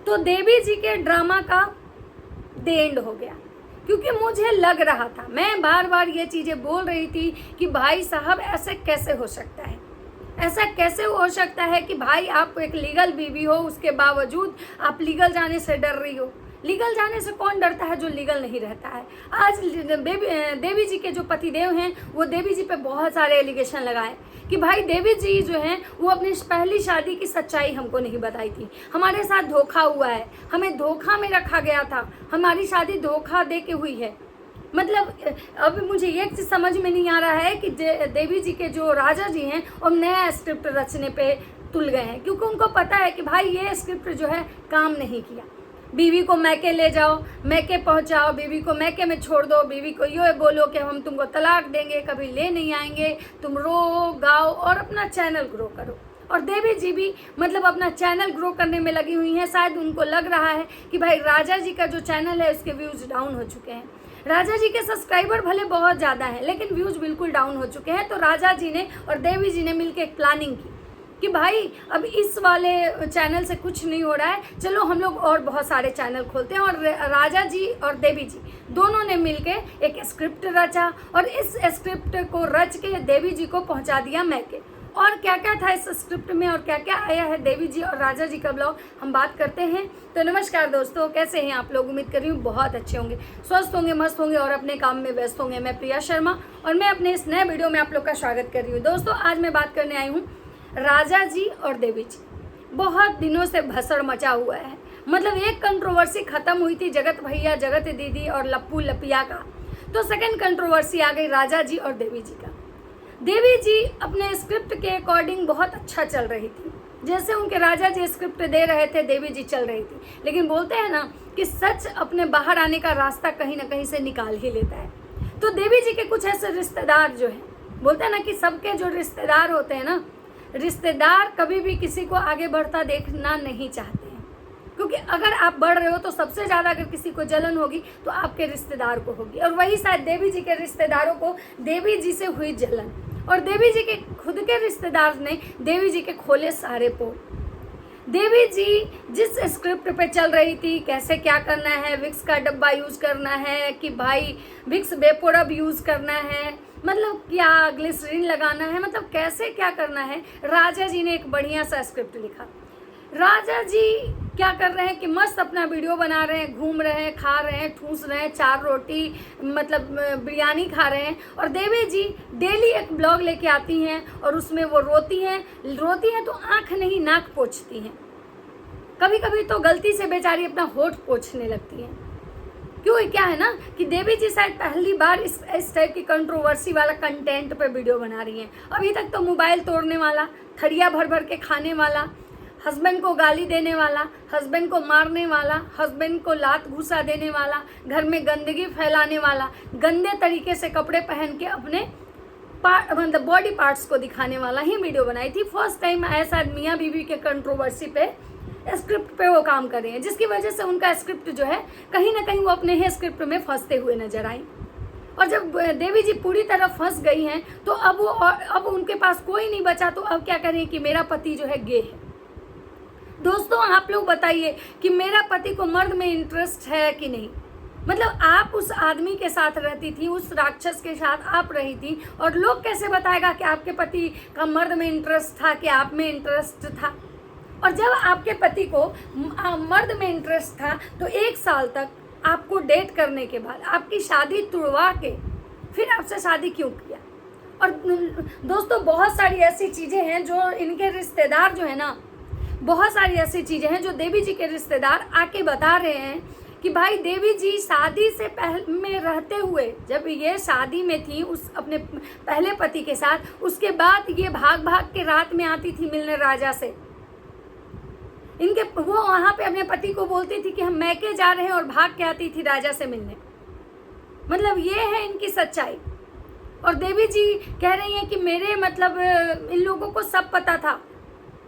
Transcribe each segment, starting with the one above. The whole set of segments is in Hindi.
तो देवी जी के ड्रामा का द एंड हो गया, क्योंकि मुझे लग रहा था, मैं बार बार ये चीज़ें बोल रही थी कि भाई साहब ऐसे कैसे हो सकता है, ऐसा कैसे हो सकता है कि भाई आप एक लीगल बीवी हो, उसके बावजूद आप लीगल जाने से डर रही हो। लीगल जाने से कौन डरता है जो लीगल नहीं रहता है। आज देवी जी के जो पतिदेव हैं वो देवी जी पे बहुत सारे एलिगेशन लगाए कि भाई देवी जी जो हैं वो अपनी पहली शादी की सच्चाई हमको नहीं बताई थी, हमारे साथ धोखा हुआ है, हमें धोखा में रखा गया था, हमारी शादी धोखा दे के हुई है। मतलब अब मुझे ये चीज़ समझ में नहीं आ रहा है कि देवी जी के जो राजा जी हैं अब नया स्क्रिप्ट रचने पे तुल गए हैं, क्योंकि उनको पता है कि भाई ये स्क्रिप्ट जो है काम नहीं किया। बीवी को मैके ले जाओ, मैके पहुंचाओ, बीवी को मैके में छोड़ दो, बीवी को ये बोलो कि हम तुमको तलाक देंगे, कभी ले नहीं आएंगे, तुम रो गाओ और अपना चैनल ग्रो करो। और देवी जी भी मतलब अपना चैनल ग्रो करने में लगी हुई हैं। शायद उनको लग रहा है कि भाई राजा जी का जो चैनल है उसके व्यूज़ डाउन हो चुके हैं। राजा जी के सब्सक्राइबर भले बहुत ज़्यादा हैं लेकिन व्यूज़ बिल्कुल डाउन हो चुके हैं। तो राजा जी ने और देवी जी ने मिलकर एक प्लानिंग की कि भाई अब इस वाले चैनल से कुछ नहीं हो रहा है, चलो हम लोग और बहुत सारे चैनल खोलते हैं। और राजा जी और देवी जी दोनों ने मिलके एक स्क्रिप्ट रचा और इस स्क्रिप्ट को रच के देवी जी को पहुंचा दिया मैके। और क्या क्या था इस स्क्रिप्ट में और क्या क्या आया है देवी जी और राजा जी का ब्लॉग हम बात करते हैं। तो नमस्कार दोस्तों, कैसे हैं आप लोग? उम्मीद कर रही हूँ बहुत अच्छे होंगे, स्वस्थ होंगे, मस्त होंगे और अपने काम में व्यस्त होंगे। मैं प्रिया शर्मा और मैं अपने इस नए वीडियो में आप लोग का स्वागत कर रही हूँ। दोस्तों आज मैं बात करने आई हूँ राजा जी और देवी जी। बहुत दिनों से भसड़ मचा हुआ है, मतलब एक कंट्रोवर्सी खत्म हुई थी जगत भैया, जगत दीदी और लप्पू लपिया का, तो सेकंड कंट्रोवर्सी आ गई राजा जी और देवी जी का। देवी जी अपने स्क्रिप्ट के अकॉर्डिंग बहुत अच्छा चल रही थी, जैसे उनके राजा जी स्क्रिप्ट दे रहे थे देवी जी चल रही थी। लेकिन बोलते हैं ना कि सच अपने बाहर आने का रास्ता कहीं ना कहीं से निकाल ही लेता है। तो देवी जी के कुछ ऐसे रिश्तेदार जो हैं, बोलते हैं ना कि सबके जो रिश्तेदार होते हैं ना, रिश्तेदार कभी भी किसी को आगे बढ़ता देखना नहीं चाहते हैं, क्योंकि अगर आप बढ़ रहे हो तो सबसे ज़्यादा अगर किसी को जलन होगी तो आपके रिश्तेदार को होगी। और वही शायद देवी जी के रिश्तेदारों को देवी जी से हुई जलन, और देवी जी के खुद के रिश्तेदार ने देवी जी के खोले सारे पोल। देवी जी जिस स्क्रिप्ट पे चल रही थी, कैसे क्या करना है, विक्स का डब्बा यूज़ करना है कि भाई विक्स वेपोरब यूज़ करना है, मतलब क्या ग्लिसरीन लगाना है, मतलब कैसे क्या करना है, राजा जी ने एक बढ़िया सा स्क्रिप्ट लिखा। राजा जी क्या कर रहे हैं कि मस्त अपना वीडियो बना रहे हैं, घूम रहे हैं, खा रहे हैं, ठूस रहे हैं, 4 रोटी मतलब बिरयानी खा रहे हैं। और देवी जी डेली एक ब्लॉग लेके आती हैं और उसमें वो रोती हैं तो आँख नहीं नाक पोंछती हैं, कभी कभी तो गलती से बेचारी अपना होठ पोंछने लगती हैं। क्यों, क्या है ना कि देवी जी शायद पहली बार इस टाइप की कंट्रोवर्सी वाला कंटेंट पे वीडियो बना रही हैं। अभी तक तो मोबाइल तोड़ने वाला, थरिया भर भर के खाने वाला, हस्बैंड को गाली देने वाला, हस्बैंड को मारने वाला, हस्बैंड को लात घूसा देने वाला, घर में गंदगी फैलाने वाला, गंदे तरीके से कपड़े पहन के अपने मतलब बॉडी पार्ट्स को दिखाने वाला ही वीडियो बनाई थी। फर्स्ट टाइम ऐसा मियाँ बीवी के कंट्रोवर्सी पे स्क्रिप्ट पे वो काम कर रहे हैं, जिसकी वजह से उनका स्क्रिप्ट जो है कहीं ना कहीं वो अपने ही स्क्रिप्ट में फंसते हुए नजर आई। और जब देवी जी पूरी तरह फंस गई हैं तो अब उनके पास कोई नहीं बचा, तो अब क्या करें कि मेरा पति जो है गे है। दोस्तों आप लोग बताइए कि मेरा पति को मर्द में इंटरेस्ट है कि नहीं। मतलब आप उस आदमी के साथ रहती थी, उस राक्षस के साथ आप रही थी, और लोग कैसे बताएगा कि आपके पति का मर्द में इंटरेस्ट था कि आप में इंटरेस्ट था। और जब आपके पति को मर्द में इंटरेस्ट था तो 1 साल तक आपको डेट करने के बाद आपकी शादी तुड़वा के फिर आपसे शादी क्यों किया। और दोस्तों बहुत सारी ऐसी चीज़ें हैं जो इनके रिश्तेदार जो है ना, बहुत सारी ऐसी चीज़ें हैं जो देवी जी के रिश्तेदार आके बता रहे हैं कि भाई देवी जी शादी से पहले में रहते हुए, जब ये शादी में थी उस अपने पहले पति के साथ, उसके बाद ये भाग भाग के रात में आती थी मिलने राजा से। इनके वो वहाँ पे अपने पति को बोलती थी कि हम मैके जा रहे हैं और भाग के आती थी राजा से मिलने। मतलब ये है इनकी सच्चाई। और देवी जी कह रही हैं कि मेरे मतलब इन लोगों को सब पता था,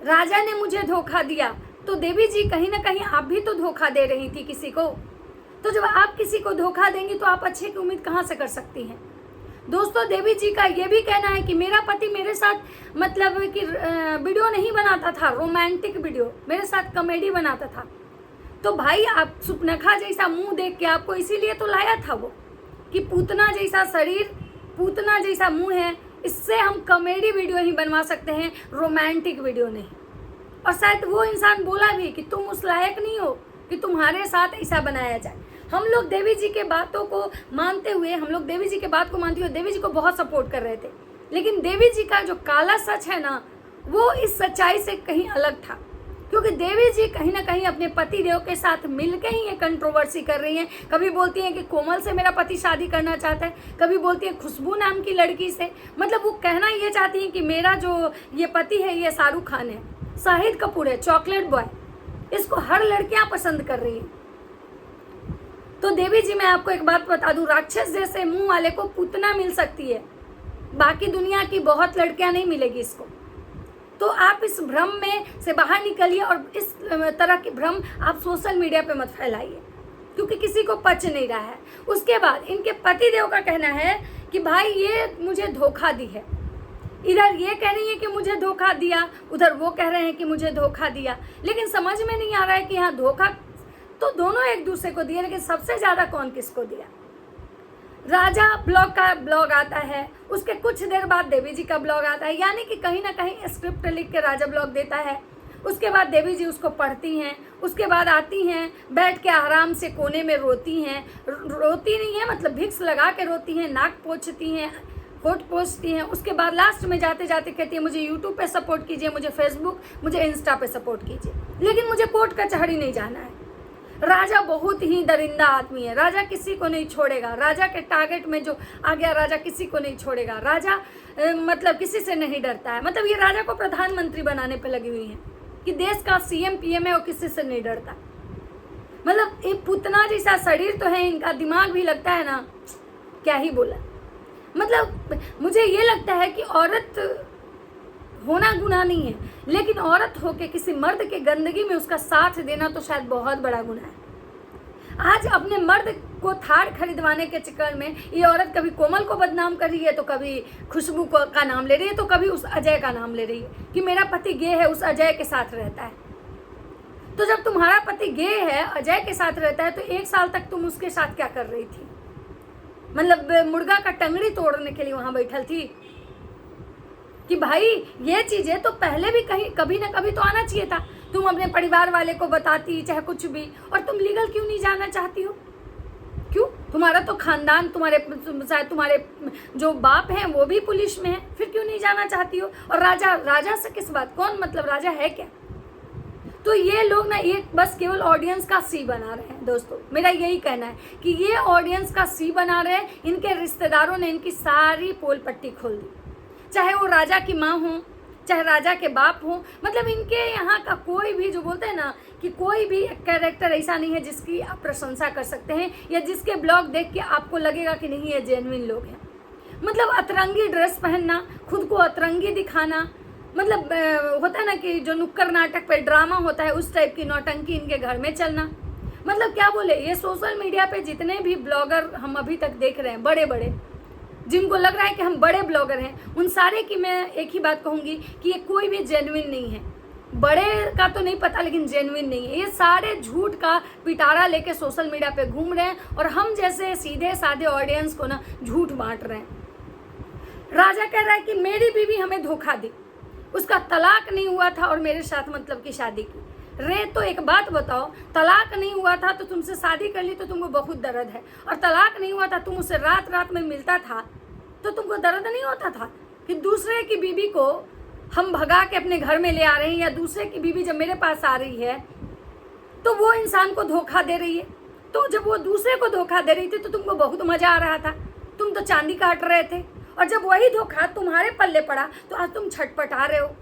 राजा ने मुझे धोखा दिया। तो देवी जी कहीं ना कहीं आप भी तो धोखा दे रही थी किसी को। तो जब आप किसी को धोखा देंगी तो आप अच्छे की उम्मीद कहाँ से कर सकती हैं। दोस्तों देवी जी का ये भी कहना है कि मेरा पति मेरे साथ मतलब कि वीडियो नहीं बनाता था, रोमांटिक वीडियो, मेरे साथ कॉमेडी बनाता था। तो भाई आप सुपनखा जैसा मुंह देख के आपको इसीलिए तो लाया था वो, कि पूतना जैसा शरीर, पूतना जैसा मुंह है, इससे हम कॉमेडी वीडियो ही बनवा सकते हैं, रोमांटिक वीडियो नहीं। और शायद वो इंसान बोला भी कि तुम उस लायक नहीं हो कि तुम्हारे साथ ऐसा बनाया जाए। हम लोग देवी जी के बातों को मानते हुए, हम लोग देवी जी के बात को मानते हुए देवी जी को बहुत सपोर्ट कर रहे थे, लेकिन देवी जी का जो काला सच है ना, वो इस सच्चाई से कहीं अलग था। क्योंकि देवी जी कहीं ना कहीं अपने पति देव के साथ मिलकर ही ये कंट्रोवर्सी कर रही हैं। कभी बोलती हैं कि कोमल से मेरा पति शादी करना चाहता है, कभी बोलती है खुशबू नाम की लड़की से। मतलब वो कहना ये चाहती हैं कि मेरा जो ये पति है ये शाहरुख खान है, शाहिद कपूर है, चॉकलेट बॉय, इसको हर लड़कियां पसंद कर रही है। तो देवी जी, मैं आपको एक बात बता दूं, राक्षस जैसे मुंह वाले को पूतना मिल सकती है, बाकी दुनिया की बहुत लड़कियां नहीं मिलेगी इसको। तो आप इस भ्रम में से बाहर निकलिए और इस तरह की भ्रम आप सोशल मीडिया पे मत फैलाइए, क्योंकि किसी को पच नहीं रहा है। उसके बाद इनके पति देव का कहना है कि भाई ये मुझे धोखा दी है। इधर ये कह रही है कि मुझे धोखा दिया, उधर वो कह रहे हैं कि मुझे धोखा दिया, लेकिन समझ में नहीं आ रहा है कि यहाँ धोखा तो दोनों एक दूसरे को दिया, लेकिन सबसे ज्यादा कौन किसको दिया। राजा ब्लॉग का ब्लॉग आता है, उसके कुछ देर बाद देवी जी का ब्लॉग आता है, यानी कि कहीं ना कहीं स्क्रिप्ट लिख के राजा ब्लॉग देता है। उसके बाद देवी जी उसको पढ़ती हैं, उसके बाद आती हैं, बैठ के आराम से कोने में रोती हैं। रोती नहीं है, मतलब भिक्स लगा के रोती हैं, नाक पोंछती हैं, होठ पोंछती हैं। उसके बाद लास्ट में जाते जाते कहती है मुझे यूट्यूब पे सपोर्ट कीजिए, मुझे फेसबुक, मुझे इंस्टा पे सपोर्ट कीजिए, लेकिन मुझे कोर्ट कचहरी नहीं जाना है। राजा बहुत ही दरिंदा आदमी है, राजा किसी को नहीं छोड़ेगा। राजा के टारगेट में जो आ गया, राजा किसी को नहीं छोड़ेगा। राजा मतलब किसी से नहीं डरता है। मतलब ये राजा को प्रधानमंत्री बनाने पे लगी हुई है कि देश का सीएम पीएम है, वो किसी से नहीं डरता। मतलब ये पूतना जैसा शरीर तो है, इनका दिमाग भी लगता है ना, क्या ही बोला। मतलब मुझे ये लगता है कि औरत होना गुनाह नहीं है, लेकिन औरत होके किसी मर्द के गंदगी में उसका साथ देना तो शायद बहुत बड़ा गुनाह है। आज अपने मर्द को थार खरीदवाने के चक्कर में ये औरत कभी कोमल को बदनाम कर रही है, तो कभी खुशबू का नाम ले रही है, तो कभी उस अजय का नाम ले रही है कि मेरा पति गे है, उस अजय के साथ रहता है। तो जब तुम्हारा पति गे है, अजय के साथ रहता है, तो 1 साल तक तुम उसके साथ क्या कर रही थी? मतलब मुर्गा का टंगड़ी तोड़ने के लिए वहां बैठल थी कि भाई ये चीजें तो पहले भी कहीं कभी ना कभी तो आना चाहिए था। तुम अपने परिवार वाले को बताती, चाहे कुछ भी। और तुम लीगल क्यों नहीं जाना चाहती हो? क्यों? तुम्हारा तो खानदान, शायद तुम्हारे जो बाप हैं वो भी पुलिस में है, फिर क्यों नहीं जाना चाहती हो? और राजा से किस बात, कौन मतलब राजा है क्या? तो ये लोग ना, ये बस केवल ऑडियंस का सी बना रहे हैं। दोस्तों मेरा यही कहना है कि ये ऑडियंस का सी बना रहे हैं। इनके रिश्तेदारों ने इनकी सारी पोल पट्टी खोल दी, चाहे वो राजा की माँ हो, चाहे राजा के बाप हो। मतलब इनके यहाँ का कोई भी, जो बोलते हैं ना कि कोई भी कैरेक्टर ऐसा नहीं है जिसकी आप प्रशंसा कर सकते हैं, या जिसके ब्लॉग देख के आपको लगेगा कि नहीं ये जेन्युइन लोग हैं। मतलब अतरंगी ड्रेस पहनना, खुद को अतरंगी दिखाना, मतलब होता है ना कि जो नुक्कड़ नाटक पे ड्रामा होता है, उस टाइप की नौटंकी इनके घर में चलना। मतलब क्या बोले, ये सोशल मीडिया पे जितने भी ब्लॉगर हम अभी तक देख रहे हैं, बड़े बड़े, जिनको लग रहा है कि हम बड़े ब्लॉगर हैं, उन सारे की मैं एक ही बात कहूँगी कि ये कोई भी जेन्युइन नहीं है। बड़े का तो नहीं पता, लेकिन जेन्युइन नहीं है। ये सारे झूठ का पिटारा लेके सोशल मीडिया पे घूम रहे हैं, और हम जैसे सीधे साधे ऑडियंस को ना झूठ बांट रहे हैं। राजा कह रहा है कि मेरी बीवी हमें धोखा दी, उसका तलाक नहीं हुआ था और मेरे साथ मतलब की शादी की। रे तो एक बात बताओ, तलाक नहीं हुआ था तो तुमसे शादी कर ली तो तुमको बहुत दर्द है, और तलाक नहीं हुआ था, तुम उससे रात रात में मिलता था तो तुमको दर्द नहीं होता था कि दूसरे की बीवी को हम भगा के अपने घर में ले आ रहे हैं, या दूसरे की बीवी जब मेरे पास आ रही है तो वो इंसान को धोखा दे रही है। तो जब वो दूसरे को धोखा दे रही थी तो तुमको बहुत मजा आ रहा था, तुम तो चांदी काट रहे थे, और जब वही धोखा तुम्हारे पल्ले पड़ा तो आज तुम छटपटा रहे हो।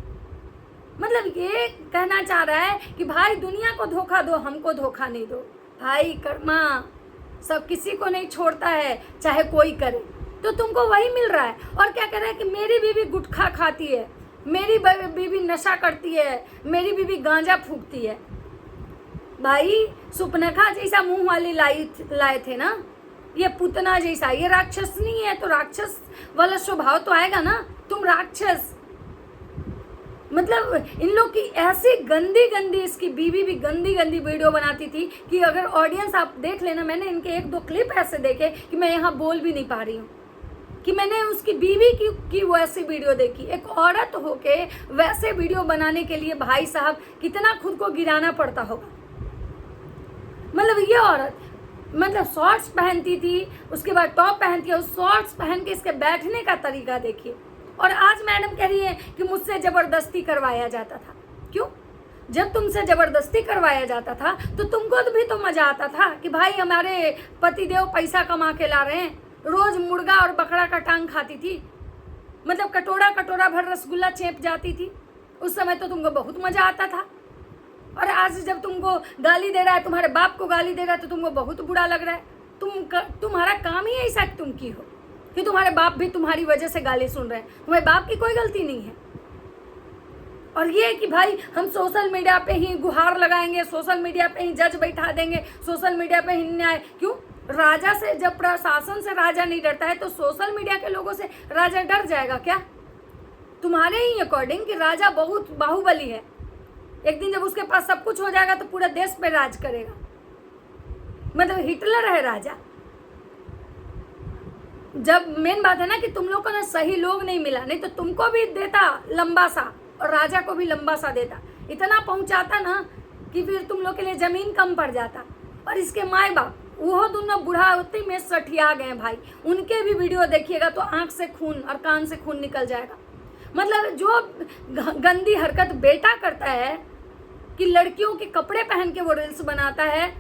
मतलब ये कहना चाह रहा है कि भाई दुनिया को धोखा दो, हमको धोखा नहीं दो। भाई कर्मा सब किसी को नहीं छोड़ता है, चाहे कोई करे, तो तुमको वही मिल रहा है। और क्या कह रहा है कि मेरी बीवी गुटखा खाती है, मेरी बीवी नशा करती है, मेरी बीवी गांजा फूकती है। भाई सुपनखा जैसा मुंह वाली लाए थे ना, ये पूतना जैसा, ये राक्षस नहीं है, तो राक्षस वाला स्वभाव तो आएगा ना। तुम राक्षस, मतलब इन लोग की ऐसी गंदी गंदी, इसकी बीवी भी गंदी गंदी वीडियो बनाती थी कि अगर ऑडियंस आप देख लेना, मैंने इनके 1-2 क्लिप ऐसे देखे कि मैं यहाँ बोल भी नहीं पा रही हूँ कि मैंने उसकी बीवी की वो ऐसी वीडियो देखी। एक औरत होके वैसे वीडियो बनाने के लिए भाई साहब कितना खुद को गिराना पड़ता होगा। मतलब ये औरत मतलब शॉर्ट्स पहनती थी, उसके बाद टॉप पहनती है, उस शॉर्ट्स पहन के इसके बैठने का तरीका देखिए। और आज मैडम कह रही है कि मुझसे ज़बरदस्ती करवाया जाता था। क्यों? जब तुमसे ज़बरदस्ती करवाया जाता था तो तुमको भी तो मज़ा आता था कि भाई हमारे पतिदेव पैसा कमा के ला रहे हैं। रोज़ मुर्गा और बकरा का टांग खाती थी, मतलब कटोरा कटोरा भर रसगुल्ला चेप जाती थी। उस समय तो तुमको बहुत मज़ा आता था। और आज जब तुमको गाली दे रहा है, तुम्हारे बाप को गाली दे रहा है, तो तुमको बहुत बुरा लग रहा है। तुम्हारा काम ही ऐसा कि तुम की हो कि तुम्हारे बाप भी तुम्हारी वजह से गाली सुन रहे हैं। तुम्हारे बाप की कोई गलती नहीं है। और ये कि भाई हम सोशल मीडिया पे ही गुहार लगाएंगे, सोशल मीडिया पे ही जज बैठा देंगे, सोशल मीडिया पे ही न्याय। क्यों? राजा से, जब प्रशासन से राजा नहीं डरता है तो सोशल मीडिया के लोगों से राजा डर जाएगा क्या? तुम्हारे ही अकॉर्डिंग कि राजा बहुत बाहुबली है, एक दिन जब उसके पास सब कुछ हो जाएगा तो पूरा देश पे राज करेगा। मतलब हिटलर है राजा। जब मेन बात है ना कि तुम लोग को ना सही लोग नहीं मिला, नहीं तो तुमको भी देता लंबा सा और राजा को भी लंबा सा देता, इतना पहुंचाता ना कि फिर तुम लोग के लिए जमीन कम पड़ जाता। और इसके माए बाप वो दोनों बुढ़ा उतने में सठिया गए भाई। उनके भी वीडियो देखिएगा तो आंख से खून और कान से खून निकल जाएगा। मतलब जो गंदी हरकत बेटा करता है कि लड़कियों के कपड़े पहन के वो रील्स बनाता है।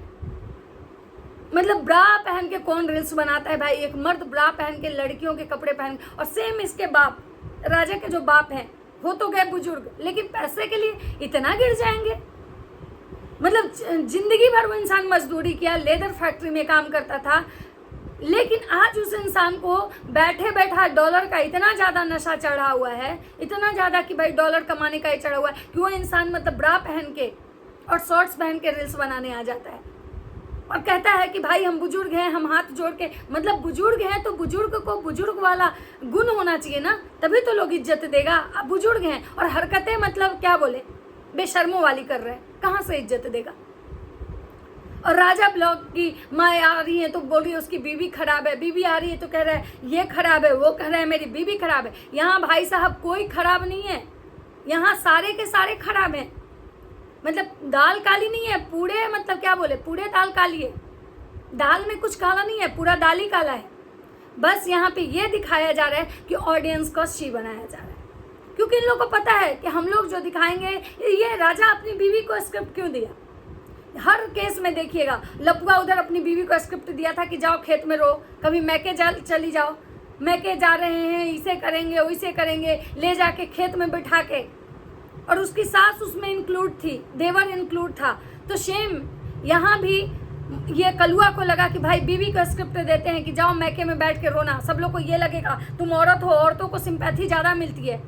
मतलब ब्रा पहन के कौन रील्स बनाता है भाई? एक मर्द ब्रा पहन के लड़कियों के कपड़े पहन, और सेम इसके बाप, राजा के जो बाप हैं हो तो गए बुजुर्ग, लेकिन पैसे के लिए इतना गिर जाएंगे। मतलब जिंदगी भर वो इंसान मजदूरी किया, लेदर फैक्ट्री में काम करता था, लेकिन आज उस इंसान को बैठे बैठा डॉलर का इतना ज़्यादा नशा चढ़ा हुआ है, इतना ज़्यादा कि भाई डॉलर कमाने का ही चढ़ा हुआ है कि वो इंसान मतलब ब्रा पहन के और शॉर्ट्स पहन के रील्स बनाने आ जाता है और कहता है कि भाई हम बुजुर्ग हैं, हम हाथ जोड़ के। मतलब बुजुर्ग हैं तो बुजुर्ग को बुजुर्ग वाला गुण होना चाहिए ना, तभी तो लोग इज्जत देगा। अब बुजुर्ग हैं और हरकतें मतलब क्या बोले, बेशर्मों वाली कर रहे हैं, कहाँ से इज्जत देगा? और राजा ब्लॉग की माँ आ रही है तो बोल रही है उसकी बीवी खराब है, बीवी आ रही है तो कह रहा है ये खराब है, वो कह रहा है मेरी बीवी खराब है। यहाँ भाई साहब कोई खराब नहीं है, यहाँ सारे के सारे खराब हैं। मतलब दाल काली नहीं है, पूरे मतलब क्या बोले, पूरे दाल काली है। दाल में कुछ काला नहीं है, पूरा दाल ही काला है। बस यहाँ पे ये दिखाया जा रहा है कि ऑडियंस को शी बनाया जा रहा है, क्योंकि इन लोगों को पता है कि हम लोग जो दिखाएंगे। ये राजा अपनी बीवी को स्क्रिप्ट क्यों दिया? हर केस में देखिएगा, लपुआ उधर अपनी बीवी को स्क्रिप्ट दिया था कि जाओ खेत में रहो, कभी मैके चली जाओ, मैके जा रहे हैं, इसे करेंगे वैसे करेंगे, ले जाके खेत में बिठा के। और उसकी सास उसमें इंक्लूड थी, देवर इंक्लूड था। तो सेम यहाँ भी ये कलुआ को लगा कि भाई बीवी को स्क्रिप्ट देते हैं कि जाओ मैके में बैठ के रोना। सब लोग को ये लगेगा तुम औरत हो, औरतों को सिंपैथी ज़्यादा मिलती है।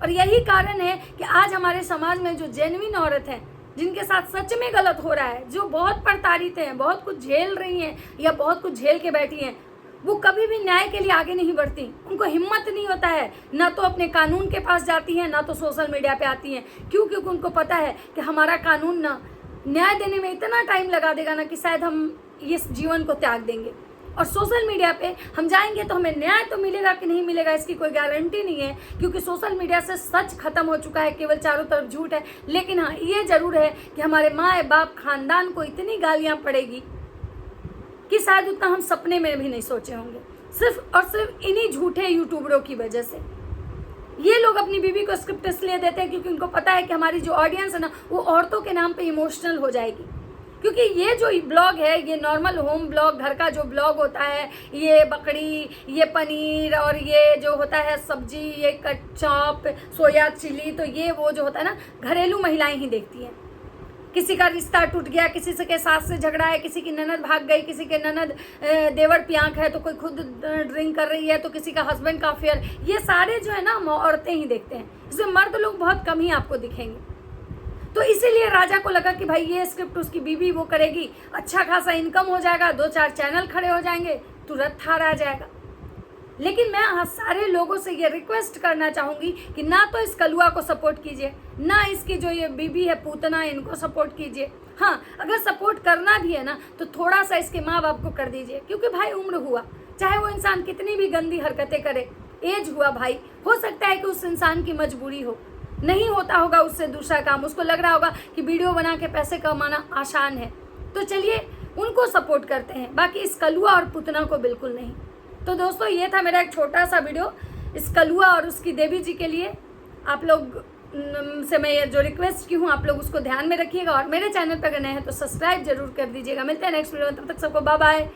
और यही कारण है कि आज हमारे समाज में जो जेन्युइन औरत है, जिनके साथ सच में गलत हो रहा है, जो बहुत प्रताड़ित हैं, बहुत कुछ झेल रही हैं या बहुत कुछ झेल के बैठी हैं, वो कभी भी न्याय के लिए आगे नहीं बढ़ती। उनको हिम्मत नहीं होता है, ना तो अपने कानून के पास जाती हैं, ना तो सोशल मीडिया पे आती हैं। क्यों? क्योंकि उनको पता है कि हमारा कानून ना न्याय देने में इतना टाइम लगा देगा ना कि शायद हम इस जीवन को त्याग देंगे। और सोशल मीडिया पे हम जाएंगे तो हमें न्याय तो मिलेगा कि नहीं मिलेगा इसकी कोई गारंटी नहीं है, क्योंकि सोशल मीडिया से सच खत्म हो चुका है, केवल चारों तरफ झूठ है। लेकिन हाँ, ये जरूर है कि हमारे माँ बाप खानदान को इतनी गालियाँ पड़ेगी कि शायद उतना हम सपने में भी नहीं सोचे होंगे, सिर्फ और सिर्फ इन्हीं झूठे यूट्यूबरों की वजह से। ये लोग अपनी बीवी को स्क्रिप्ट इसलिए देते हैं क्योंकि उनको पता है कि हमारी जो ऑडियंस है ना, वो औरतों के नाम पे इमोशनल हो जाएगी। क्योंकि ये जो ब्लॉग है, ये नॉर्मल होम ब्लॉग, घर का जो ब्लॉग होता है, ये बकरी, ये पनीर और ये जो होता है सब्जी, ये कट चॉप, सोया चिली, तो ये वो जो होता है ना, घरेलू महिलाएं ही देखती हैं। किसी का रिश्ता टूट गया, किसी से के सास से झगड़ा है, किसी की ननद भाग गई, किसी के ननद देवर पियांक है, तो कोई खुद ड्रिंक कर रही है, तो किसी का हस्बैंड का अफेयर, ये सारे जो है ना औरतें ही देखते हैं। इसमें मर्द लोग बहुत कम ही आपको दिखेंगे। तो इसीलिए राजा को लगा कि भाई ये स्क्रिप्ट उसकी बीवी वो करेगी, अच्छा खासा इनकम हो जाएगा, 2-4 चैनल खड़े हो जाएंगे, तुरंत थार आ जाएगा। लेकिन मैं सारे लोगों से ये रिक्वेस्ट करना चाहूँगी कि ना तो इस कलुआ को सपोर्ट कीजिए, ना इसकी जो ये बीबी है पूतना इनको सपोर्ट कीजिए। हाँ, अगर सपोर्ट करना भी है ना तो थोड़ा सा इसके माँ बाप को कर दीजिए, क्योंकि भाई उम्र हुआ, चाहे वो इंसान कितनी भी गंदी हरकतें करे, एज हुआ भाई, हो सकता है कि उस इंसान की मजबूरी हो, नहीं होता होगा उससे दूसरा काम, उसको लग रहा होगा कि वीडियो बना के पैसे कमाना आसान है, तो चलिए उनको सपोर्ट करते हैं, बाकी इस कलुआ और पुतना को बिल्कुल नहीं। तो दोस्तों ये था मेरा एक छोटा सा वीडियो इस कलुआ और उसकी देवी जी के लिए। आप लोग से मैं ये जो रिक्वेस्ट की हूँ आप लोग उसको ध्यान में रखिएगा, और मेरे चैनल पर अगर नए हैं तो सब्सक्राइब जरूर कर दीजिएगा। मिलते हैं नेक्स्ट वीडियो में, तब तक सबको बाय बाय।